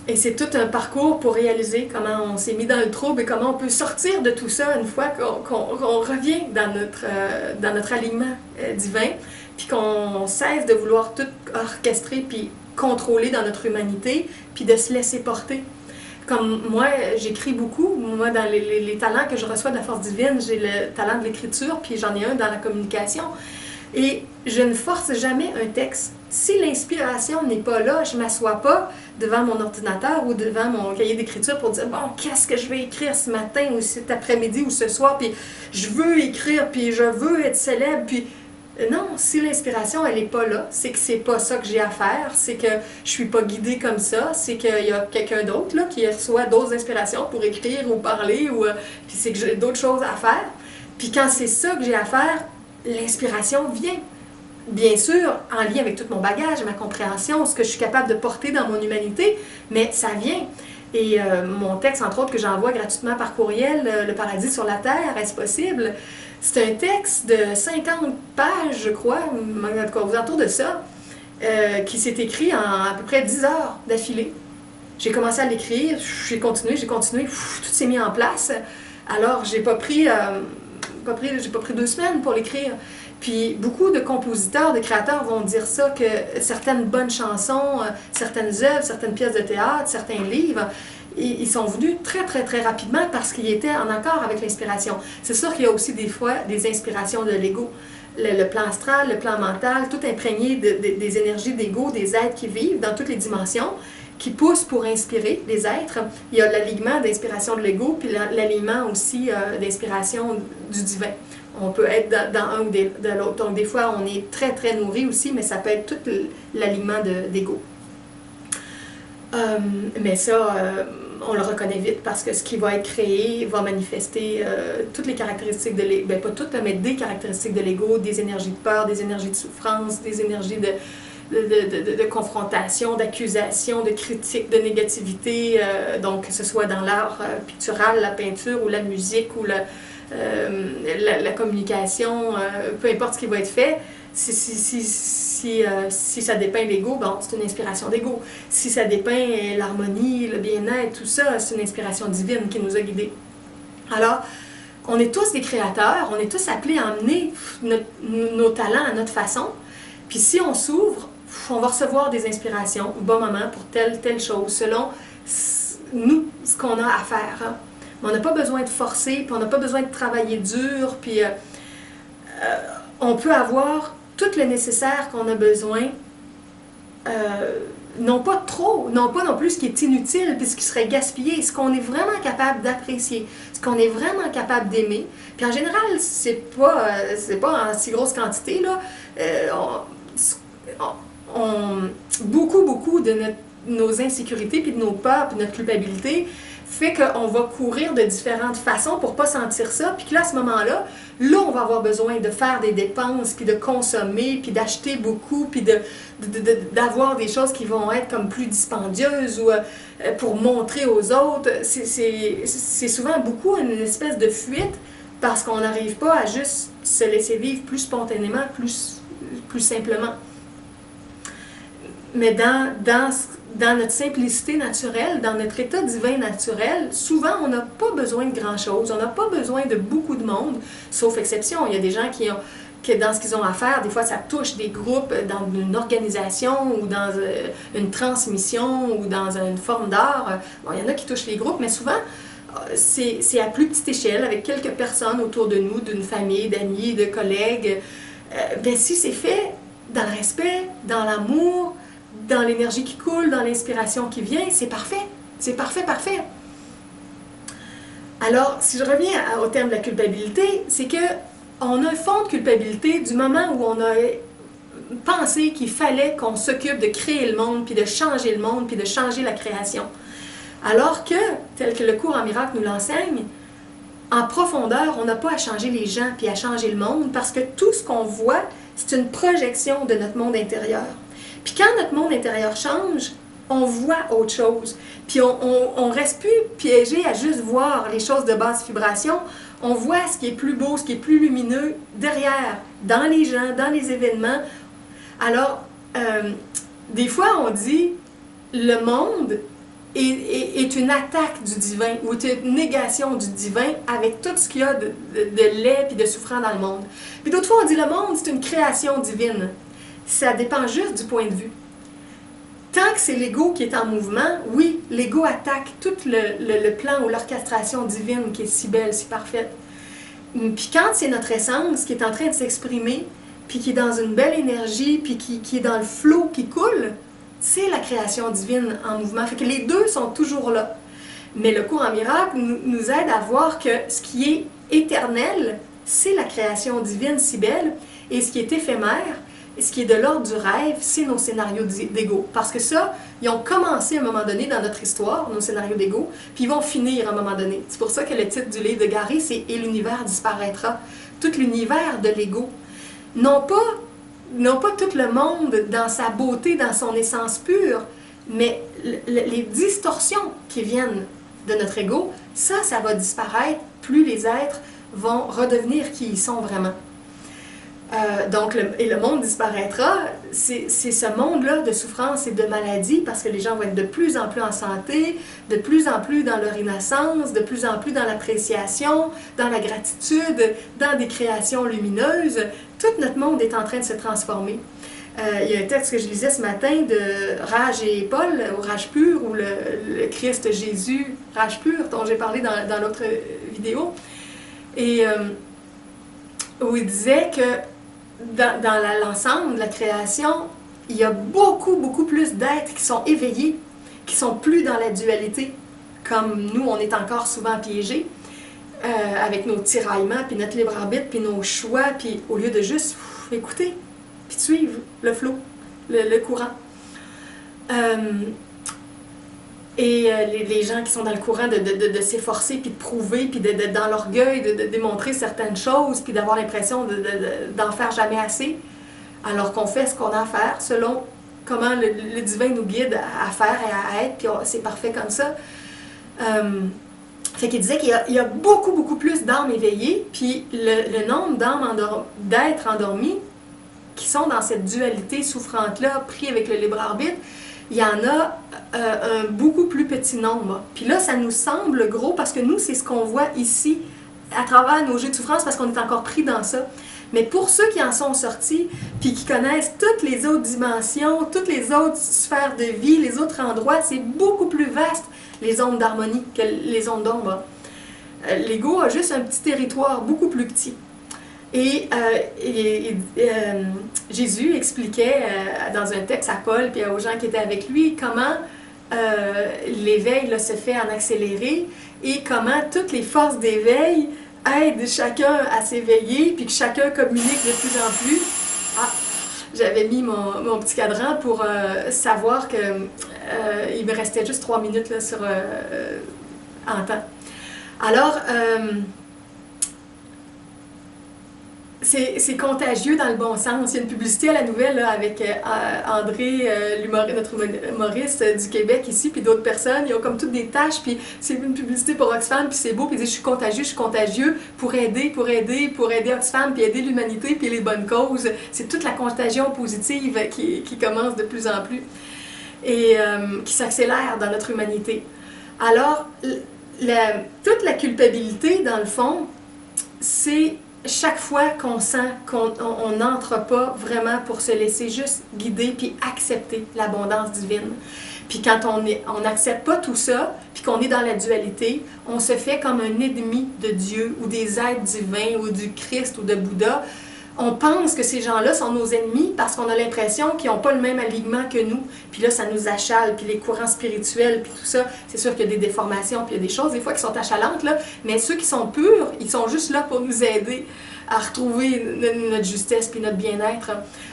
Et c'est tout un parcours pour réaliser comment on s'est mis dans le trouble et comment on peut sortir de tout ça une fois qu'on revient dans notre alignement divin, puis qu'on cesse de vouloir tout orchestrer puis contrôler dans notre humanité, puis de se laisser porter. Comme moi, j'écris beaucoup. Moi, dans les talents que je reçois de la force divine, j'ai le talent de l'écriture, puis j'en ai un dans la communication. Et je ne force jamais un texte. Si l'inspiration n'est pas là, je ne m'assois pas devant mon ordinateur ou devant mon cahier d'écriture pour dire « Bon, qu'est-ce que je vais écrire ce matin ou cet après-midi ou ce soir? » Puis je veux écrire, puis je veux être célèbre, puis Non, si l'inspiration, elle n'est pas là, c'est que c'est pas ça que j'ai à faire, c'est que je suis pas guidée comme ça, c'est qu'il y a quelqu'un d'autre là, qui reçoit d'autres inspirations pour écrire ou parler, ou puis c'est que j'ai d'autres choses à faire. Puis quand c'est ça que j'ai à faire, l'inspiration vient. Bien sûr, en lien avec tout mon bagage, ma compréhension, ce que je suis capable de porter dans mon humanité, mais ça vient. Et mon texte, entre autres, que j'envoie gratuitement par courriel, Le paradis sur la terre, est-ce possible? C'est un texte de 50 pages, je crois, aux alentours de ça, qui s'est écrit en à peu près 10 heures d'affilée. J'ai commencé à l'écrire, j'ai continué, tout s'est mis en place. Alors, j'ai pas pris 2 semaines pour l'écrire. Puis beaucoup de compositeurs, de créateurs vont dire ça, que certaines bonnes chansons, certaines œuvres, certaines pièces de théâtre, certains livres, ils sont venus très, très, très rapidement parce qu'ils étaient en accord avec l'inspiration. C'est sûr qu'il y a aussi des fois des inspirations de l'ego. Le plan astral, le plan mental, tout imprégné des énergies d'ego, des êtres qui vivent dans toutes les dimensions, qui poussent pour inspirer les êtres. Il y a l'alignement d'inspiration de l'ego, puis l'alignement aussi d'inspiration du divin. On peut être dans un ou de l'autre. Donc, des fois, on est très, très nourri aussi, mais ça peut être tout l'alignement d'ego. Mais ça, on le reconnaît vite parce que ce qui va être créé va manifester toutes les caractéristiques de l'ego, ben pas toutes, mais des caractéristiques de l'ego, des énergies de peur, des énergies de souffrance, des énergies de confrontation, d'accusation, de critique, de négativité, donc que ce soit dans l'art pictural, la peinture ou la musique ou la communication, peu importe ce qui va être fait, si ça dépeint l'ego, bon, c'est une inspiration d'ego. Si ça dépeint l'harmonie, le bien-être, tout ça, c'est une inspiration divine qui nous a guidés. Alors, on est tous des créateurs, on est tous appelés à emmener nos talents à notre façon. Puis si on s'ouvre, on va recevoir des inspirations au bon moment pour telle chose, selon nous, ce qu'on a à faire. Hein. Mais on n'a pas besoin de forcer, puis on n'a pas besoin de travailler dur, puis on peut avoir tout le nécessaire qu'on a besoin, non pas trop, non pas non plus ce qui est inutile, puis ce qui serait gaspillé, ce qu'on est vraiment capable d'apprécier, ce qu'on est vraiment capable d'aimer. Puis en général, c'est pas en si grosse quantité, là. Beaucoup de nos insécurités, puis de nos peurs, puis de notre culpabilité, fait qu'on va courir de différentes façons pour pas sentir ça, puis que là, à ce moment-là, on va avoir besoin de faire des dépenses, puis de consommer, puis d'acheter beaucoup, puis d'avoir des choses qui vont être comme plus dispendieuses ou pour montrer aux autres. C'est souvent beaucoup une espèce de fuite parce qu'on n'arrive pas à juste se laisser vivre plus spontanément, plus simplement. Mais dans notre simplicité naturelle, dans notre état divin naturel, souvent on n'a pas besoin de grand-chose, on n'a pas besoin de beaucoup de monde, sauf exception. Il y a des gens qui dans ce qu'ils ont à faire, des fois ça touche des groupes dans une organisation ou dans une transmission ou dans une forme d'art. Bon, il y en a qui touchent les groupes, mais souvent c'est à plus petite échelle, avec quelques personnes autour de nous, d'une famille, d'amis, de collègues. Si c'est fait dans le respect, dans l'amour, dans l'énergie qui coule, dans l'inspiration qui vient, c'est parfait. C'est parfait, parfait. Alors, si je reviens au terme de la culpabilité, c'est que on a un fond de culpabilité du moment où on a pensé qu'il fallait qu'on s'occupe de créer le monde, puis de changer le monde, puis de changer la création. Alors que, tel que le cours en miracle nous l'enseigne, en profondeur, on n'a pas à changer les gens, puis à changer le monde, parce que tout ce qu'on voit, c'est une projection de notre monde intérieur. Puis quand notre monde intérieur change, on voit autre chose. Puis on reste plus piégé à juste voir les choses de basse vibration. On voit ce qui est plus beau, ce qui est plus lumineux derrière, dans les gens, dans les événements. Alors, des fois, on dit le monde est une attaque du divin ou est une négation du divin avec tout ce qu'il y a de laid et de souffrant dans le monde. Puis d'autres fois, on dit le monde, c'est une création divine. Ça dépend juste du point de vue. Tant que c'est l'ego qui est en mouvement, oui, l'ego attaque tout le plan ou l'orchestration divine qui est si belle, si parfaite. Puis quand c'est notre essence qui est en train de s'exprimer, puis qui est dans une belle énergie, puis qui est dans le flot qui coule, c'est la création divine en mouvement. Fait que les deux sont toujours là. Mais le cours en miracle nous aide à voir que ce qui est éternel, c'est la création divine si belle, Et ce qui est éphémère, ce qui est de l'ordre du rêve, c'est nos scénarios d'ego. Parce que ça, ils ont commencé à un moment donné dans notre histoire, nos scénarios d'ego, puis ils vont finir à un moment donné. C'est pour ça que le titre du livre de Gary, c'est « Et l'univers disparaîtra ». Tout l'univers de l'ego. Non pas tout le monde dans sa beauté, dans son essence pure, mais les distorsions qui viennent de notre ego, ça va disparaître plus les êtres vont redevenir qui ils sont vraiment. Donc, le monde disparaîtra, c'est ce monde-là de souffrance et de maladie, parce que les gens vont être de plus en plus en santé, de plus en plus dans leur innocence, de plus en plus dans l'appréciation, dans la gratitude, dans des créations lumineuses. Tout notre monde est en train de se transformer. Il y a un texte que je lisais ce matin de Raj et Paul, au Raj pur, ou le Christ Jésus, Raj pur, dont j'ai parlé dans l'autre vidéo, et où il disait que dans l'ensemble de la création, il y a beaucoup plus d'êtres qui sont éveillés, qui sont plus dans la dualité, comme nous, on est encore souvent piégés, avec nos tiraillements, puis notre libre arbitre, puis nos choix, puis au lieu de juste écouter, puis suivre le flot, le courant. Les gens qui sont dans le courant de s'efforcer, puis de prouver, puis dans l'orgueil de démontrer certaines choses, puis d'avoir l'impression d'en faire jamais assez, alors qu'on fait ce qu'on a à faire selon comment le divin nous guide à faire et à être, puis c'est parfait comme ça. Fait qu'il disait qu'il y a beaucoup plus d'âmes éveillées, puis le nombre d'êtres endormis qui sont dans cette dualité souffrante-là, pris avec le libre arbitre, il y en a un beaucoup plus petit nombre. Puis là, ça nous semble gros parce que nous, c'est ce qu'on voit ici à travers nos jeux de souffrance parce qu'on est encore pris dans ça. Mais pour ceux qui en sont sortis, puis qui connaissent toutes les autres dimensions, toutes les autres sphères de vie, les autres endroits, c'est beaucoup plus vaste, les ondes d'harmonie, que les ondes d'ombre. L'ego a juste un petit territoire beaucoup plus petit. Et Jésus expliquait dans un texte à Paul et aux gens qui étaient avec lui comment l'éveil là, se fait en accéléré et comment toutes les forces d'éveil aident chacun à s'éveiller puis que chacun communique de plus en plus. Ah, j'avais mis mon petit cadran pour savoir que il me restait juste 3 minutes là, en temps. Alors, c'est contagieux dans le bon sens. Il y a une publicité à la nouvelle là, avec André, notre humoriste du Québec ici, puis d'autres personnes. Ils ont comme toutes des tâches, puis c'est une publicité pour Oxfam, puis c'est beau, puis ils disent je suis contagieux pour aider Oxfam, puis aider l'humanité, puis les bonnes causes. C'est toute la contagion positive qui commence de plus en plus et qui s'accélère dans notre humanité. Alors, toute la culpabilité, dans le fond, c'est chaque fois qu'on sent qu'on n'entre pas vraiment pour se laisser juste guider puis accepter l'abondance divine. Puis quand on n'accepte pas tout ça, puis qu'on est dans la dualité, on se fait comme un ennemi de Dieu ou des êtres divins ou du Christ ou de Bouddha. On pense que ces gens-là sont nos ennemis parce qu'on a l'impression qu'ils n'ont pas le même alignement que nous. Puis là, ça nous achale, puis les courants spirituels, puis tout ça, c'est sûr qu'il y a des déformations, puis il y a des choses des fois qui sont achalantes, là, mais ceux qui sont purs, ils sont juste là pour nous aider à retrouver notre justesse puis notre bien-être.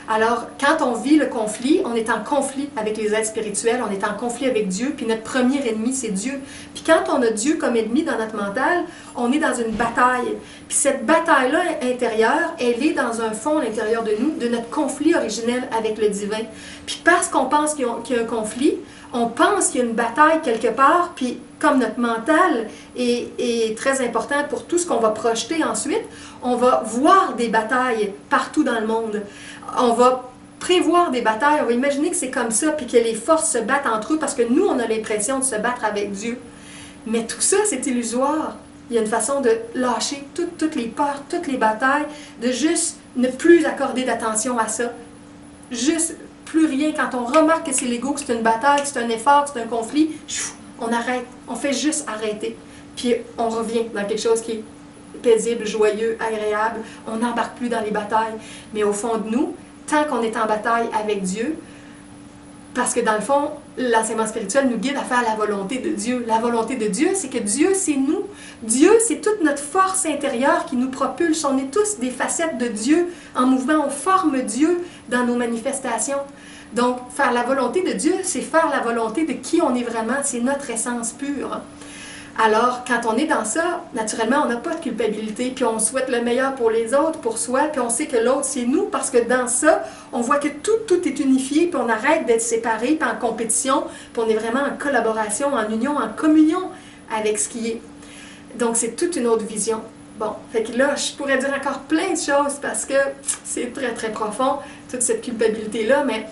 Alors, quand on vit le conflit, on est en conflit avec les êtres spirituels, on est en conflit avec Dieu, puis notre premier ennemi, c'est Dieu. Puis quand on a Dieu comme ennemi dans notre mental, on est dans une bataille. Puis cette bataille-là intérieure, elle est dans un fond à l'intérieur de nous, de notre conflit originel avec le divin. Puis parce qu'on pense qu'il y a un conflit, on pense qu'il y a une bataille quelque part, puis comme notre mental est très important pour tout ce qu'on va projeter ensuite, on va voir des batailles partout dans le monde. On va prévoir des batailles, on va imaginer que c'est comme ça, puis que les forces se battent entre eux, parce que nous, on a l'impression de se battre avec Dieu. Mais tout ça, c'est illusoire. Il y a une façon de lâcher toutes les peurs, toutes les batailles, de juste ne plus accorder d'attention à ça. Juste plus rien. Quand on remarque que c'est l'ego, que c'est une bataille, que c'est un effort, que c'est un conflit, on arrête. On fait juste arrêter. Puis on revient dans quelque chose qui est paisible, joyeux, agréable. On n'embarque plus dans les batailles. Mais au fond de nous, tant qu'on est en bataille avec Dieu, Parce que dans le fond, l'enseignement spirituel nous guide à faire la volonté de Dieu. La volonté de Dieu, c'est que Dieu, c'est nous. Dieu, c'est toute notre force intérieure qui nous propulse. On est tous des facettes de Dieu en mouvement. On forme Dieu dans nos manifestations. Donc, faire la volonté de Dieu, c'est faire la volonté de qui on est vraiment. C'est notre essence pure. Alors, quand on est dans ça, naturellement, on n'a pas de culpabilité, puis on souhaite le meilleur pour les autres, pour soi, puis on sait que l'autre, c'est nous, parce que dans ça, on voit que tout est unifié, puis on arrête d'être séparés, puis en compétition, puis on est vraiment en collaboration, en union, en communion avec ce qui est. Donc, c'est toute une autre vision. Bon, fait que là, je pourrais dire encore plein de choses, parce que c'est très, très profond, toute cette culpabilité-là, mais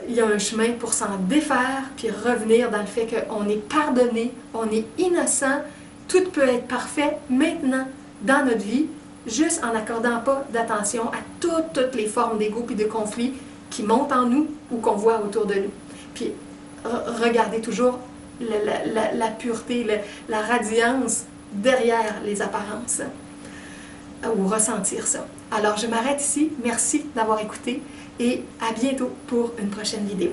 il y a un chemin pour s'en défaire, puis revenir dans le fait qu'on est pardonné, on est innocent, tout peut être parfait maintenant dans notre vie, juste en n'accordant pas d'attention à toutes les formes d'ego et de conflits qui montent en nous ou qu'on voit autour de nous. Puis regardez toujours la pureté, la radiance derrière les apparences, ou ressentir ça. Alors je m'arrête ici, merci d'avoir écouté, et à bientôt pour une prochaine vidéo.